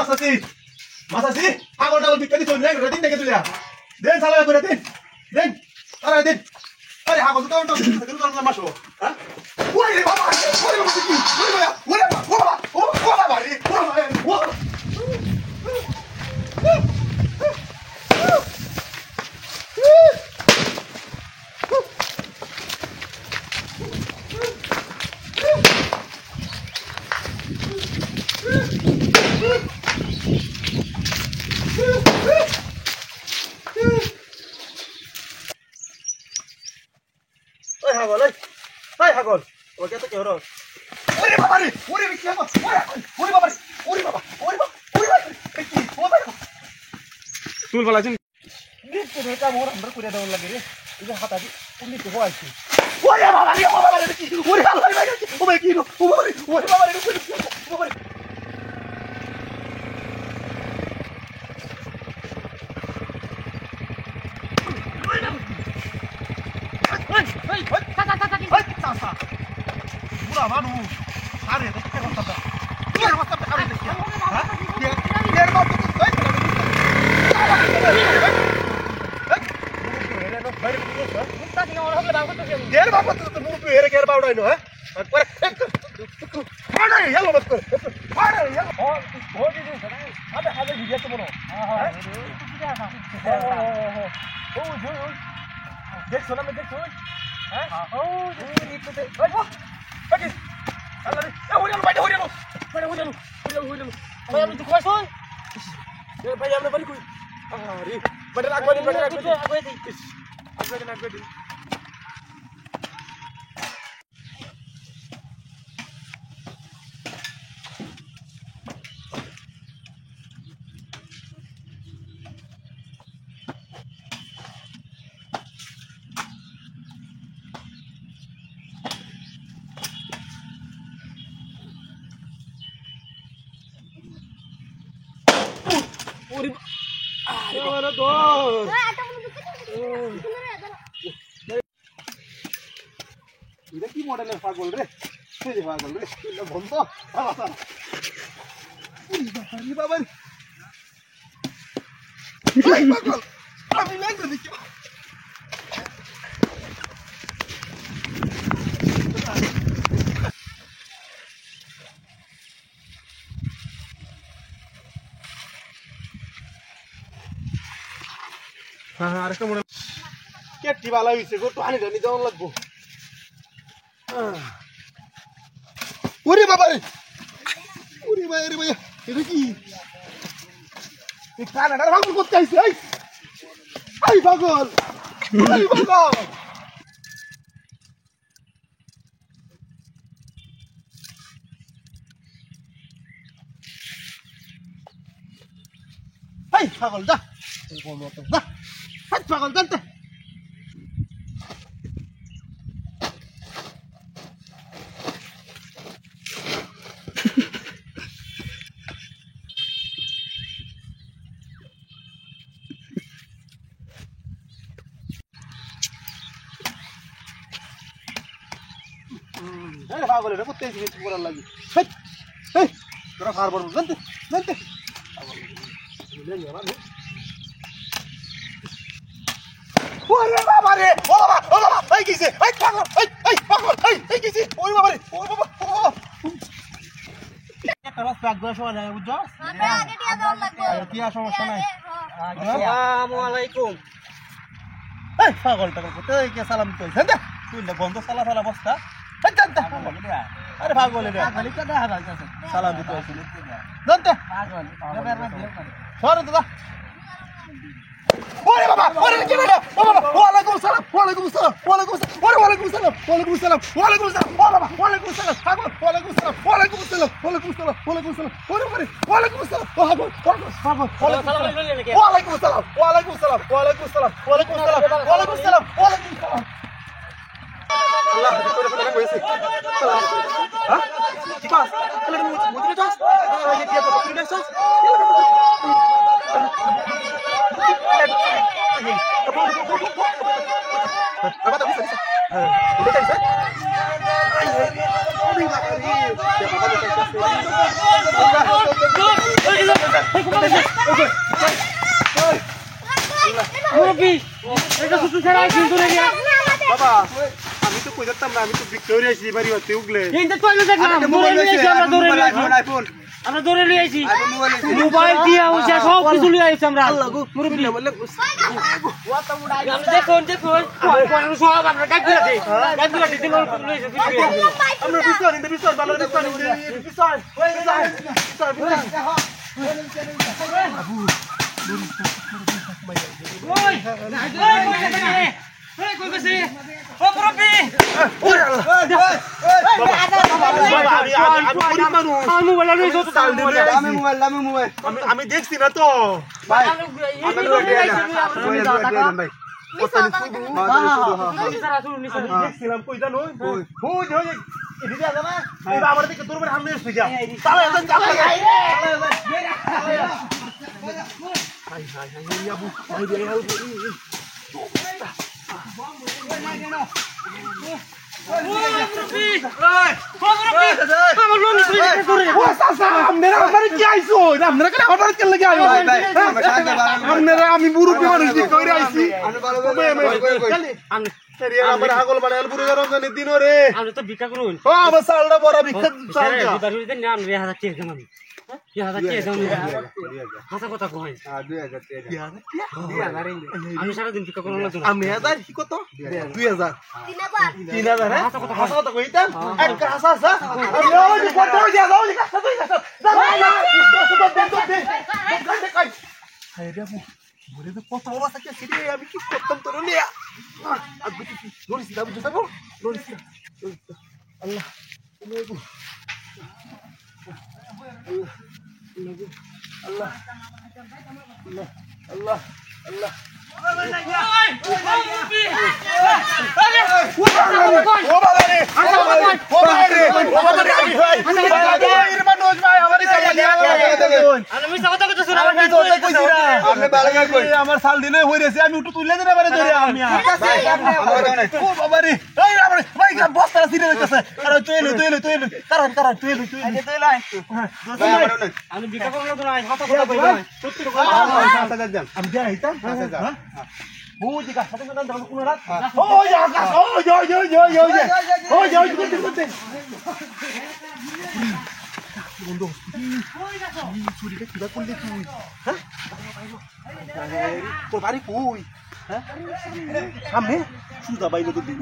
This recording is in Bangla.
Masasi, Masasi, aku udah lebih kali tuh, neng, retin deh gitu ya. Den salah aku retin, Den, salah retin. Ayo, aku tuh tahu itu kan masuk, hah? Woi, bapak, woi Masasi, woi bapak, Hai Hagol, oke tuh kero. Ore baba re, ore biki apa? Ore baba re, ore baba. Biki, ore. Tul balajin. Ini cerita mau ambil kuda daun lagi re. Ini hata di, ini tuh hoai sih. Ore baba re biki. Ore baba re biki. Ore baba re biki. Manu, hari itu kita kata. Dia waktu kita hari itu. Dia waktu itu. Dia waktu itu mulu tuh hari kerja bawa ini, ha? Mana ya lo betul? Mana ya? Oh ini sana. Ada video tuh mana? Oh. Dek sana me dek sana. Oh, ini itu deh. Pergi. Allah ni. Hurian. Bayam itu kuas oi. Ya bayam na balik kuy. Ari. Badal aku di. Aku di. Mana tuh? Ini ki model Fagol re. Ini Fagol re. Ini bondo. Ini baba. Hai Fagol. Kami lagi nih. हाँ अरे कमरे क्या टीवाला इसे को तो आने जाने जाऊँ लगो उरी बाबा रे भैया ये की एक खाना ना भागल को कैसे आई भागल भागल जा दा Hei, pagal gante. Hei, pagal ini kutte sini kurang lagi. Hei, kurang harbor gante. Ini jalan nih. Ore baba re, baba, ai kisi, ai pagal, ai kisi, ore baba re, baba. Terus bagus ada udah. Sampai aja dia daun lagi. Dia সমস্যা নাই। Assalamualaikum. পাগল কত কি সালাম কই জানতে তুই না বন্ধ সালা বস্তা জানতে আরে পাগল রে পাগল কে দেখা যাচ্ছে সালাম দিতে আসলে জানতে পাগল এবার না দিও করে সরে দাদা ওরে বাবা ওরে কি রে বাবা ওয়ালাইকুম সালাম পাগল ওয়ালাইকুম সালাম ওরে বাবা ওয়ালাইকুম সালাম ওরে বাবা ওয়ালাইকুম সালাম পাগল ওয়ালাইকুম সালাম Allah itu pada gue sih. Hah? Cipas. Kalau mau terus. Ya dia tuh udah sos. Apa tak bisa? Udah kan, Sir? Ayo. Udah. Ya, Bapak bisa. মুরব্বি এটা তো তুই ছাড়া কিন্তু রে বাবা আমি তো কই যেতাম না আমি তো ভিক্টোরিয়া আইছি বাড়ি হতে উগলে কিন্তু তুই দেখ না দৌড়ে নিয়ে এসে আমরা দৌড়ে নিয়ে আইছি আমরা দৌড়ে নিয়ে আইছি মোবাইল দিয়া ওইসা সব কিছু নিয়ে আইছি আমরা মুরব্বি দেখুন দেখুন সব আমরা গাগুলা দিই দিন আমরা বিস্তার ভালো বিস্তার ওই এই কই গেছে ও মুরব্বি আমি দেখছি না তো দেখছিলাম কই জানো আমার দিকে তোর সামনে এসে যা আমি মুরব্বী মানুষ কইরে আইছি আমার হাগল মানে পুরো রমজানের দিন রে আমরা তো ভিক্ষা করুন ও আমার সালটা বড় ভিক্ষা চালটা নাম রে হাজার টাকা কেমন কথা কই 2000 আমি সারাদিন ভিক্ষা করলাম না আমি 1000 কি কত 2000 3000 হ্যাঁ হাসা কথা কইতা এক হাসা হাসা আমি ওই কত যা যাও যা তুই যা বলে তো কত অবস্থা কি রে আমি কি করতাম তোর নিয়া আগে কি লরিস দাও বুঝাবো লরিস আল্লাহ আল্লাহ আল্লাহ আল্লাহ আমার সাল দিলে হয়ে গেছে আমি উঠে তুলে দিতে পারে ধরে আমি বস্তা ছিঁড়ে যাচ্ছে কারণ তুই কারণ তুই আমি ভিক্ষা করলাম না আমি যাই বুঝি গাছ সাথে সাথে দাও কোন রাত বন্ধু চুরিটা কিবা করলে তুই হ্যাঁ তোর বাড়ি কই হ্যাঁ সামনে সুদা বাইরে তো দিন